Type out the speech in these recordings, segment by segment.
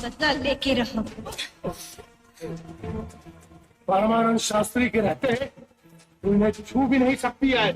बदला लेके रहो। परमानंद शास्त्री के रहते तू इन्हें छू भी नहीं सकती है।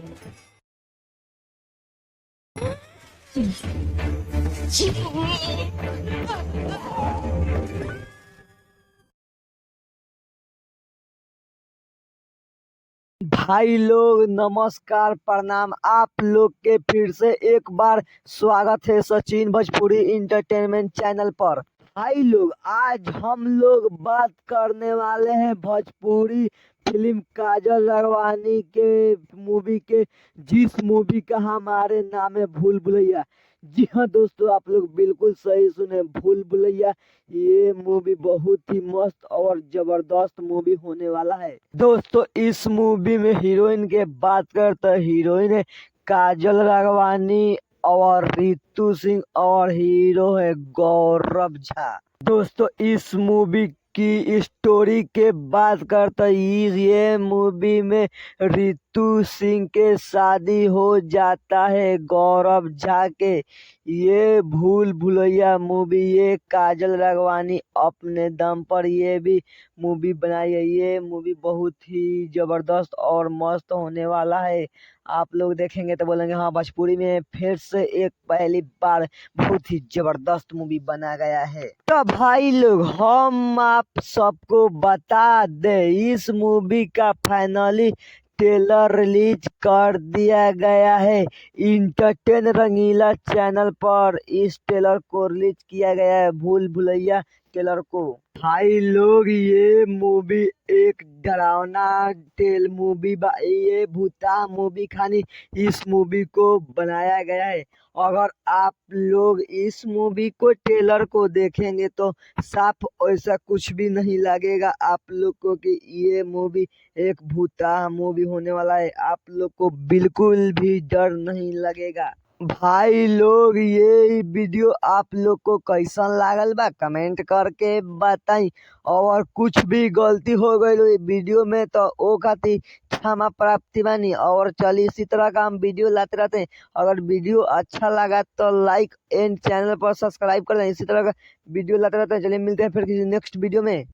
भाई लोग नमस्कार प्रणाम। आप लोग के फिर से एक बार स्वागत है सचिन भोजपुरी इंटरटेनमेंट चैनल पर। भाई लोग आज हम लोग बात करने वाले हैं भोजपुरी फिल्म काजल राघवानी के मूवी के, जिस मूवी का हमारे नाम है भूल भुलैया। जी हाँ दोस्तों, आप लोग बिल्कुल सही सुने, भूल भुलैया। ये मूवी बहुत ही मस्त और जबरदस्त मूवी होने वाला है दोस्तों। इस मूवी में हीरोइन के बात करते, हीरोइन है काजल राघवानी और रितु सिंह और हीरो है गौरव झा। दोस्तों इस मूवी की स्टोरी के बात करते, ये मूवी में रितु सिंह के शादी हो जाता है गौरव झा के। ये भूल भुलैया मूवी, ये काजल राघवानी अपने दम पर ये भी मूवी बनाई है। ये मूवी बहुत ही जबरदस्त और मस्त होने वाला है। आप लोग देखेंगे तो बोलेंगे हाँ भोजपुरी में फिर से एक पहली बार बहुत ही जबरदस्त मूवी बना गया है। तो भाई लोग हम आप सबको बता दे, इस मूवी का फाइनली ट्रेलर रिलीज कर दिया गया है। इंटरटेन रंगीला चैनल पर इस ट्रेलर को रिलीज किया गया है, भूल भुलैया ट्रेलर को। भाई लोग ये मूवी एक डरावना टेल मूवी बा, ये भूता मूवी खानी इस मूवी को बनाया गया है। अगर आप लोग इस मूवी को ट्रेलर को देखेंगे तो साफ ऐसा कुछ भी नहीं लगेगा आप लोग को कि ये मूवी एक भूता मूवी होने वाला है। आप लोग को बिल्कुल भी डर नहीं लगेगा। भाई लोग ये वीडियो आप लोग को कैसन लागल बा कमेंट करके बताई। और कुछ भी गलती हो गई वीडियो में तो ओ खातिर क्षमा प्राप्ति बानी। और चलिए इसी तरह का हम वीडियो लाते रहते हैं। अगर वीडियो अच्छा लगा तो लाइक एंड चैनल पर सब्सक्राइब कर दें। इसी तरह का वीडियो लाते रहते हैं। चलिए मिलते हैं फिर किसी नेक्स्ट वीडियो में।